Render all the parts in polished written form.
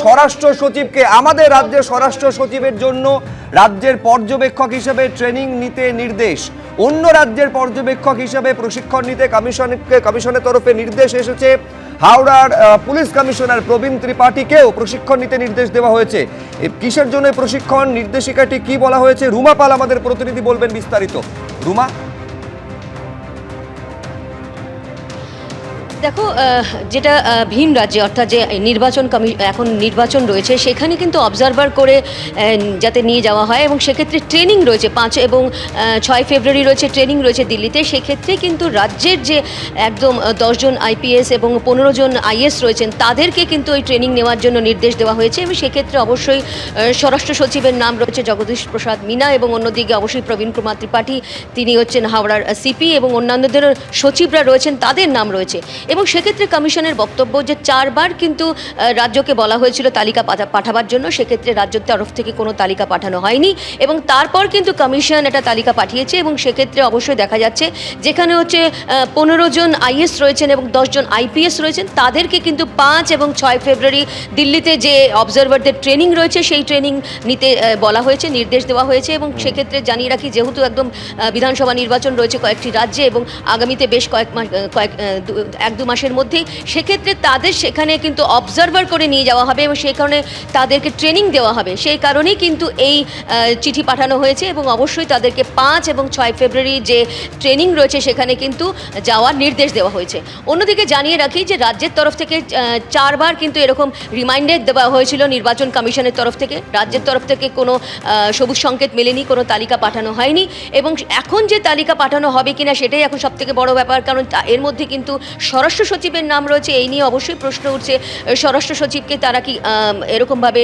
স্বরাষ্ট্র সচিবকে, আমাদের রাজ্যের স্বরাষ্ট্র সচিবের জন্য রাজ্যের পর্যবেক্ষক হিসেবে ট্রেনিং নিতে নির্দেশ, অন্য রাজ্যের পর্যবেক্ষক হিসেবে প্রশিক্ষণ নিতে কমিশনের তরফে নির্দেশ এসেছে। হাওড়ার পুলিশ কমিশনার প্রবীণ ত্রিপাঠীকেও প্রশিক্ষণ নিতে নির্দেশ দেওয়া হয়েছে। কিসের জন্য প্রশিক্ষণ, নির্দেশিকাটি কি বলা হয়েছে, রুমা পাল আমাদের প্রতিনিধি বলবেন বিস্তারিত। রুমা, দেখো, যেটা ভিন রাজ্যে অর্থাৎ যে এখন নির্বাচন রয়েছে সেখানে কিন্তু অবজারভার করে যাতে নিয়ে যাওয়া হয় এবং সেক্ষেত্রে ট্রেনিং রয়েছে 5 এবং 6 ফেব্রুয়ারি রয়েছে ট্রেনিং রয়েছে দিল্লিতে। সেক্ষেত্রে কিন্তু রাজ্যের যে একদম 10 জন আইপিএস এবং 15 জন আইএস রয়েছেন তাদেরকে কিন্তু ওই ট্রেনিং নেওয়ার জন্য নির্দেশ দেওয়া হয়েছে এবং সেক্ষেত্রে অবশ্যই স্বরাষ্ট্র সচিবের নাম রয়েছে জগদীশ প্রসাদ মিনা এবং অন্যদিকে অবশ্যই প্রবীণ কুমার ত্রিপাঠী, তিনি হচ্ছেন হাওড়ার সিপি এবং অন্যান্যদের সচিবরা রয়েছেন তাদের নাম রয়েছে। এবং সেক্ষেত্রে কমিশনের বক্তব্য যে 4 বার কিন্তু রাজ্যকে বলা হয়েছিল তালিকা পাঠাবার জন্য, সেক্ষেত্রে রাজ্যের তরফ থেকে কোনো তালিকা পাঠানো হয়নি এবং তারপর কিন্তু কমিশন একটা তালিকা পাঠিয়েছে এবং সেক্ষেত্রে অবশ্যই দেখা যাচ্ছে যেখানে হচ্ছে 15 জন আইএস রয়েছেন এবং 10 জন আইপিএস রয়েছেন তাদেরকে কিন্তু 5 এবং 6 ফেব্রুয়ারি দিল্লিতে যে অবজারভারদের ট্রেনিং রয়েছে সেই ট্রেনিং নিতে বলা হয়েছে, নির্দেশ দেওয়া হয়েছে। এবং সেক্ষেত্রে জানিয়ে রাখি, যেহেতু একদম বিধানসভা নির্বাচন রয়েছে কয়েকটি রাজ্যে এবং আগামীতে বেশ এক দু মাসের মধ্যেই, সেক্ষেত্রে তাদের সেখানে কিন্তু অবজারভার করে নিয়ে যাওয়া হবে এবং সেই কারণে তাদেরকে ট্রেনিং দেওয়া হবে। সেই কারণেই কিন্তু এই চিঠি পাঠানো হয়েছে এবং অবশ্যই তাদেরকে 5 এবং 6 ফেব্রুয়ারি যে ট্রেনিং রয়েছে সেখানে কিন্তু যাওয়ার নির্দেশ দেওয়া হয়েছে। অন্যদিকে জানিয়ে রাখি যে রাজ্যের তরফ থেকে 4 বার কিন্তু এরকম রিমাইন্ডার দেওয়া হয়েছিল নির্বাচন কমিশনের তরফ থেকে, রাজ্যের তরফ থেকে কোনো সবুজ সংকেত মেলেনি, কোনো তালিকা পাঠানো হয়নি এবং এখন যে তালিকা পাঠানো হবে কিনা সেটাই এখন সবথেকে বড় ব্যাপার, কারণ এর মধ্যে কিন্তু স্বরাষ্ট্র সচিবের নাম রয়েছে। এই নিয়ে অবশ্যই প্রশ্ন উঠছে স্বরাষ্ট্র সচিবকে তারা কি এরকমভাবে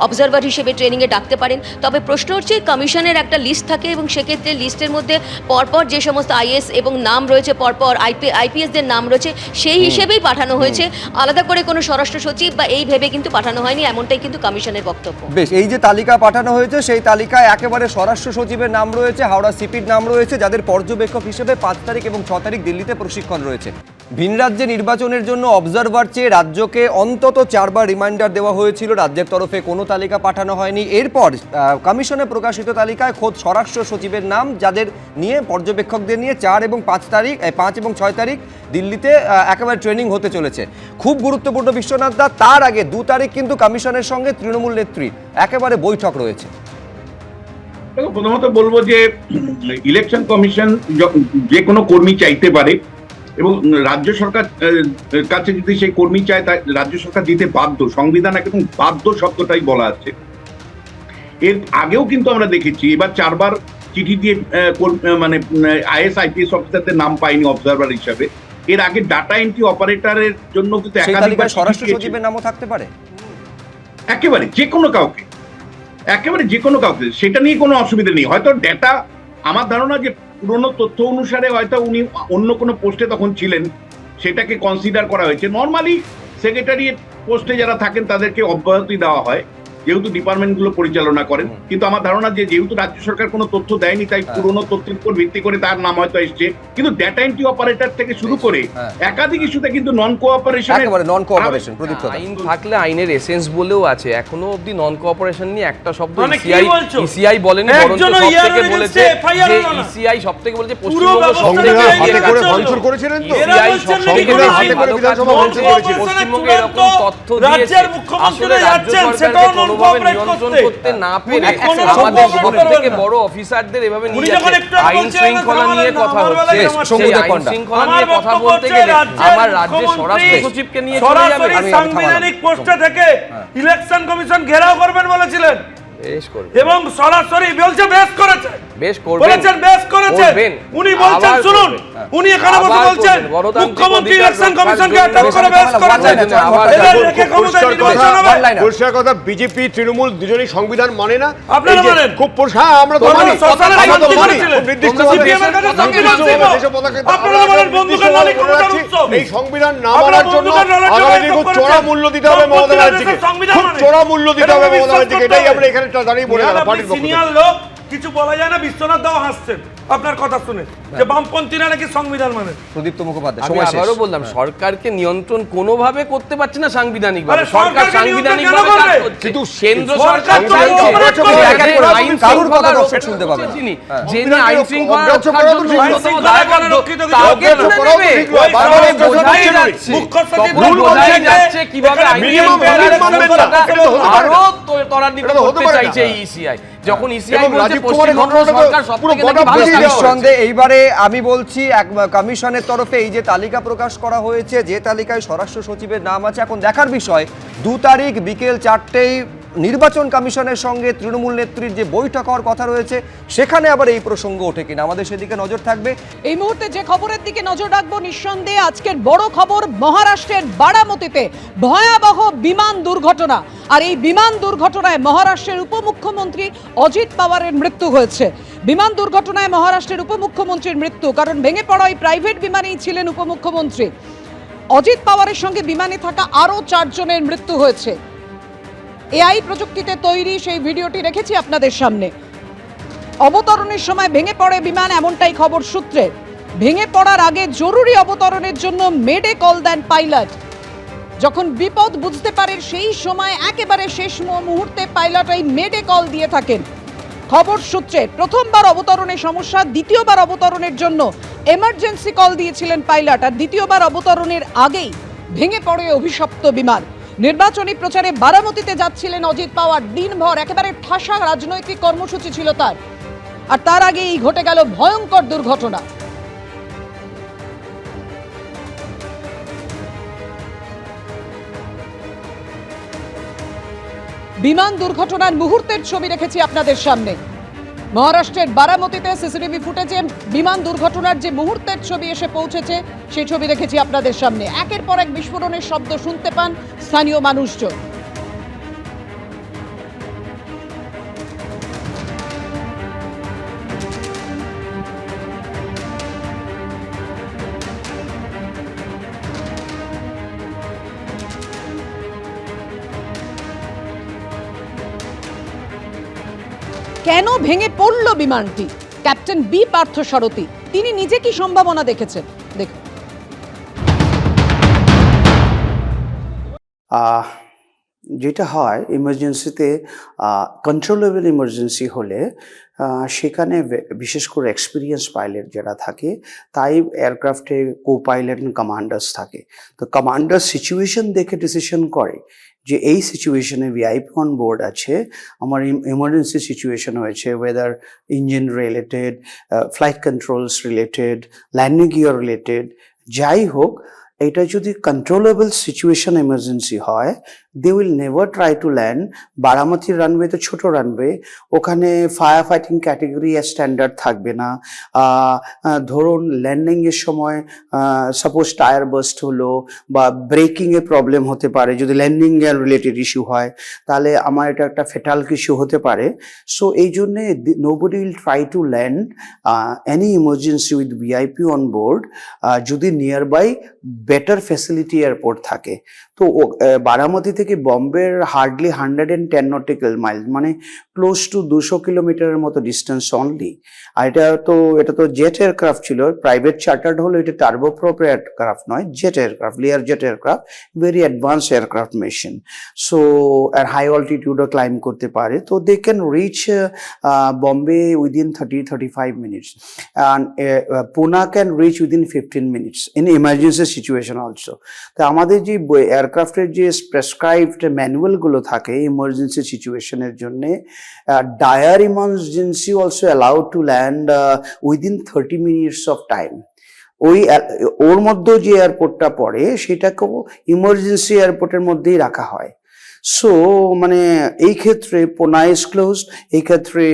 অবজারভার হিসেবে ট্রেনিংয়ে ডাকতে পারেন। তবে প্রশ্ন হচ্ছে কমিশনের একটা লিস্ট থাকে এবং সেক্ষেত্রে লিস্টের মধ্যে পরপর যে সমস্ত আইএস এবং নাম রয়েছে, পরপর আইপিএসদের নাম রয়েছে, সেই হিসেবেই পাঠানো হয়েছে, আলাদা করে কোনো স্বরাষ্ট্র সচিব বা এই ভেবে কিন্তু পাঠানো হয়নি, এমনটাই কিন্তু কমিশনের বক্তব্য। বেশ, এই যে তালিকা পাঠানো হয়েছে সেই তালিকায় একেবারে স্বরাষ্ট্র সচিবের নাম রয়েছে, হাওড়া সিপির নাম রয়েছে, যাদের পর্যবেক্ষক হিসেবে 5 তারিখ এবং 6 তারিখ দিল্লিতে প্রশিক্ষণ রয়েছে। ভিন রাজ্যে নির্বাচনের জন্য অবজারভার চেয়ে রাজ্যকে অন্তত 4 বার রিমাইন্ডার দেওয়া হয়েছিল, রাজ্যের তরফে কোনো তালিকা পাঠানো হয়নি। এরপর কমিশনে প্রকাশিত তালিকায় খোদ স্বরাষ্ট্র সচিবের নাম, যাদের নিয়ে পর্যবেক্ষকদের নিয়ে 4 এবং 5 এবং 6 তারিখ দিল্লিতে একেবারে ট্রেনিং হতে চলেছে। খুব গুরুত্বপূর্ণ বিশ্বনাথ দা, তার আগে 2 তারিখ কিন্তু কমিশনের সঙ্গে তৃণমূল নেত্রী একেবারে বৈঠক রয়েছে। প্রথমত বলবো যে ইলেকশন কমিশন যে কোনো কর্মী চাইতে পারে এবং রাজ্য সরকার কাছে যদি সেই কর্মী চায় তা রাজ্য সরকার দিতে বাধ্য, সংবিধান একদম বাধ্য শব্দটাই বলা আছে। এর আগেও কিন্তু আমরা দেখেছি, এবার 4 বার চিঠি দিয়ে মানে আইএস আইপিএস অফিসারদের নাম পাইনি অবজারভার হিসাবে। এর আগে ডাটা এন্ট্রি অপারেটরের জন্য কিন্তু একাধিকবার স্বরাষ্ট্র সচিবের নামও থাকতে পারে, একেবারে যে কোনো কাউকে, একেবারে যে কোনো কাউকে, সেটা নিয়ে কোনো অসুবিধা নেই। হয়তো ডেটা, আমার ধারণা যে পুরনো তথ্য অনুসারে হয়তো উনি অন্য কোনো পোস্টে তখন ছিলেন, সেটাকে কনসিডার করা হয়েছে। নর্মালি সেক্রেটারিয়েট পোস্টে যারা থাকেন তাদেরকে অব্যাহতি দেওয়া হয়, যেহেতু ডিপার্টমেন্টগুলো পরিচালনা করেন। কিন্তু আমার ধারণা যে যেহেতু রাজ্য সরকার কোনো তথ্য দেয়নি, তাই পুরনো তথ্যের উপর ভিত্তি করে তার নাম হয়তো এসছে। কিন্তু ডেটা এন্ট্রি অপারেটর থেকে শুরু করে একাধিক ইস্যুতে কিন্তু নন কোঅপারেশন আইন থাকলে আইনের এসেন্স বলেও আছে, এখনো অবধি নন কোঅপারেশন নিয়ে একটা শব্দ ইসিআই বলেনি, বরঞ্চ সবথেকে বলেছে যে ইসিআই সবথেকে বলেছে পশ্চিমবঙ্গ সংবিধান হাতে করে ভাঙচুর করেছিলেন, তো সংবিধান হাতে করে বিধানসভা ভাঙচুর করেছিল। পশ্চিমবঙ্গে এরকম তথ্য দিয়েছে, আসলে রাজ্য সরকারকে কোনোভাবে নিয়ন্ত্রণ করতে না পেরে আমাদের সবথেকে বড় অফিসারদের এভাবে নিয়ে যাচ্ছে। আইন শৃঙ্খলা নিয়ে কথা হচ্ছে, সেই আইন শৃঙ্খলা নিয়ে কথা বলতে গেলে আমার রাজ্যের স্বরাষ্ট্র সচিবকে নিয়ে চলে যাবে। সাংবিধানিক পোস্টে থেকে ইলেকশন কমিশন ঘেরাও করবেন বলেছিলেন এবং সরাসরি বলছে বেশ করেছে, বলেছেন বেশ করেছে। উনি বলছেন, শুনুন, উনি এখানে বসে বলছেন মুখ্যমন্ত্রী ইলেকশন কমিশনকে অ্যাটাক করে বেশ করেছেন। পরিষ্কার কথা, বিজেপি তৃণমূল দুজনেই সংবিধান মানে না। আপনারা মানেন? খুব পরিষ্কার, আমরা তো মানি। এই সংবিধান না মানার জন্য আগামী খুব চড়া মূল্য দিতে হবে মমতা ব্যানার্জিকে, খুব চড়া মূল্য দিতে হবে মমতা ব্যানার্জিকে। এটাই আমরা এখানে দাঁড়িয়ে বলে গেলাম। সিনিয়র লোক, কিছু বলা যায় না। বিশ্বনাথ দাও হাসছেন, আপনার কথা শুনে যে বামপন্থীরা নাকি সংবিধান মানে। প্রদীপ্ত মুখোপাধ্যায়, আমি সময় শেষ। আবারও বললাম, সরকারকে নিয়ন্ত্রণ কোনোভাবে করতে পারছে না সাংবিধানিকভাবে। আরে সরকার সরকারকে সাংবিধানিকভাবে নিয়ন্ত্রণ কাজ কেন করছে, কিন্তু কেন্দ্র সরকার সরকার তো চাইছে অপারেট করে। যাদের আইন কারুর কথা শৃঙ্খলা দর্শক শুনতে পাবে না। যিনি হ্যাঁ। আইন শৃঙ্খলা অগ্রাহ্য রক্ষার করা জন্য তো ঠিক আইন নয়। শৃঙ্খলা দায়বদ্ধ, রক্ষিত কিছু তাকে হবে না। তুলে নেবে। ঠিক নয়, ওই বারবার সরকার বোঝাই বোঝাই যাচ্ছে। মুখ্য সচিব তখন বোঝাই যাচ্ছে কিভাবে এখানে আইন minimum শৃঙ্খলা মানবেন না। রক্ষাটা এটা তো হতে পারে না। আরো ত্বরান্বিত এটা তো হতে করতে পারে না। চাইছে এই ইসিআই। যখন ইসিআই এবং বলছে রাজীব কুমারের পশ্চিমবঙ্গ ঘটনাটা তো সরকার সব পুরো থেকে গট নাকি অফ ভালো বেরিয়ে কাজ যাওয়া। করেছে। নিঃসন্দেহে এইবারে আমি বলছি এক কমিশনের তরফে এই যে তালিকা প্রকাশ করা হয়েছে, যে তালিকায় স্বরাষ্ট্র সচিবের নাম আছে, এখন দেখার বিষয় 2 তারিখ বিকেল 4টেই নির্বাচন কমিশনের সঙ্গে তৃণমূল নেত্রীর যে বৈঠক হওয়ার কথা রয়েছে, সেখানে আবার এই প্রসঙ্গ ওঠে কিনা, আমাদের সেদিকে নজর থাকবে। এই মুহূর্তে যে খবরের দিকে নজর রাখবো, নিঃসন্দেহে আজকের বড় খবর মহারাষ্ট্রের বারামতিতে ভয়াবহ বিমান দুর্ঘটনা। আর এই বিমান দুর্ঘটনায় মহারাষ্ট্রের উপমুখ্যমন্ত্রী অজিত পাওয়ারের মৃত্যু হয়েছে। বিমান দুর্ঘটনায় মহারাষ্ট্রের উপমুখ্যমন্ত্রীর মৃত্যু, কারণ ভেঙে পড়া ওই প্রাইভেট বিমানেই ছিলেন উপমুখ্যমন্ত্রী। অজিত পাওয়ারের সঙ্গে বিমানে থাকা আরও 4 জনের মৃত্যু হয়েছে। এআই প্রযুক্তিতে তৈরি সেই ভিডিওটি রেখেছি আপনাদের সামনে। অবতরণের সময় ভেঙে পড়ে বিমান, এমনটাই খবর সূত্রে। ভেঙে পড়ার আগে জরুরি অবতরণের জন্য মেডে কল দেন পাইলট। যখন বিপদ বুঝতে পারেন সেই সময় একেবারে শেষ মুহূর্তে পাইলট এই মেডে কল দিয়ে থাকেন। খবর সূত্রে প্রথমবার অবতরণে সমস্যা, দ্বিতীয়বার অবতরণের জন্য এমার্জেন্সি কল দিয়েছিলেন পাইলট, আর দ্বিতীয়বার অবতরণের আগেই ভেঙে পড়ে অভিশপ্ত বিমান। নির্বাচনী প্রচারে বারামতিতে যাচ্ছিলেন অজিত পাওয়ার। দিনভর একেবারে ঠাসা রাজনৈতিক কর্মসূচি ছিল তার, আর তার আগেই ঘটে গেল ভয়ঙ্কর দুর্ঘটনা। বিমান দুর্ঘটনার মুহূর্তের ছবি রেখেছি আপনাদের সামনে। মহারাষ্ট্রের বারামতিতে সিসিটিভি ফুটেজে বিমান দুর্ঘটনার যে মুহূর্তের ছবি এসে পৌঁছেছে সেই ছবি রেখেছি আপনাদের সামনে। একের পর এক বিস্ফোরণের শব্দ শুনতে পান স্থানীয় মানুষজন। কেন ভেঙে পড়ল বিমানটি? ক্যাপ্টেন বি পার্থ সারথী তিনি নিজে কি সম্ভাবনা দেখেছেন দেখুন। যেটা হয় ইমার্জেন্সিতে, কন্ট্রোলেবল ইমার্জেন্সি হলে সেখানে বিশেষ করে এক্সপিরিয়েন্স পাইলট যারা থাকে, তাই এয়ারক্রাফটে কো পাইলট অ্যান্ড কমান্ডার্স থাকে। তো কমান্ডার সিচুয়েশন দেখে ডিসিশন করে যে এই সিচুয়েশনে ভিআইপি অন বোর্ড আছে, আমার ইমার্জেন্সি সিচুয়েশন হয়েছে, weather engine related, flight controls related, landing gear related, যাই হোক, এটা যদি কন্ট্রোলেবল সিচুয়েশন এমার্জেন্সি হয়, they will never try to land. বারামতির রানওয়ে তো ছোট রানওয়ে, ওখানে ফায়ার ফাইটিং ক্যাটেগরি স্ট্যান্ডার্ড থাকবে না। ধরুন ল্যান্ডিংয়ের সময় সাপোজ টায়ার বাস্ট হলো বা ব্রেকিংয়ের প্রবলেম হতে পারে, যদি ল্যান্ডিং এর রিলেটেড ইস্যু হয় তাহলে আমার এটা একটা ফেটাল ইস্যু হতে পারে। সো এই জন্যে nobody will try to land any emergency with VIP on board যদি near by better facility airport থাকে। তো বারামতি থেকে বম্বের হার্ডলি 110 নটিক্যাল মাইল, মানে ক্লোজ টু 200 কিলোমিটারের মতো ডিস্টেন্স অনলি। আর এটা তো জেট এয়ারক্রাফট ছিল, প্রাইভেট চার্টার্ড হলো, এটা টার্বোপ্রপ এয়ারক্রাফট নয়, jet aircraft, Lear jet aircraft, very advance aircraft machine. So আর হাই অল্টিটিউডও ক্লাইম্ব করতে পারে। তো they can reach Bombay within 30-35 minutes, and Poona can reach within 15 minutes in emergency situation also. তো আমাদের যে এয়ারক্রাফটের যে প্রেসক্রাইবড ম্যানুয়ালগুলো থাকে ইমার্জেন্সি সিচুয়েশনের জন্যে, dire emergency also allowed to land within 30 minutes of time. ওর মধ্যে যে এয়ারপোর্টটা পড়ে সেটাকেও ইমার্জেন্সি এয়ারপোর্টের মধ্যেই রাখা হয়। সো মানে এই ক্ষেত্রে পুনা ইজ ক্লোজ, এই ক্ষেত্রে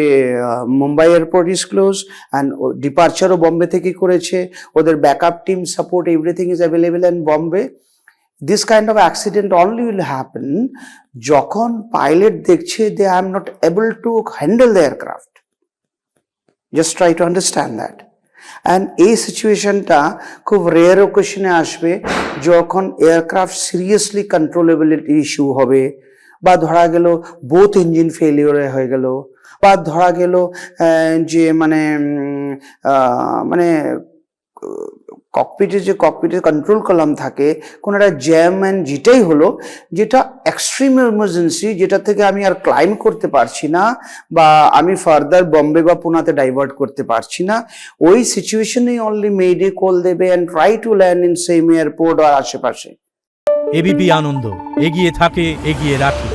Mumbai airport is close, and ডিপার্চারও বম্বে থেকে করেছে, ওদের backup team support everything is available in Bombay. This kind of accident only will happen যখন পাইলট দেখছে they are not able to handle the aircraft. Just try to understand that. And এই সিচুয়েশনটা খুব rare ওকেশনে আসবে যখন এয়ারক্রাফট সিরিয়াসলি কন্ট্রোলেবল ইস্যু হবে, বা ধরা গেল বোথ ইঞ্জিন ফেলিওর হয়ে গেল, বা ধরা গেল যে মানে ককপিটের কন্ট্রোল কলাম থাকে, কোনো একটা জ্যাম অ্যান্ড যেটাই হলো, যেটা এক্সট্রিম ইমার্জেন্সি, যেটা থেকে আমি আর ক্লাইম করতে পারছি না বা আমি ফার্দার বম্বে বা পুনাতে ডাইভার্ট করতে পারছি না, ওই সিচুয়েশনে অনলি মেডে কল দেবে and try to land in same airport আর আশেপাশে। এবিপি আনন্দ, এগিয়ে থাকে, এগিয়ে রাখে।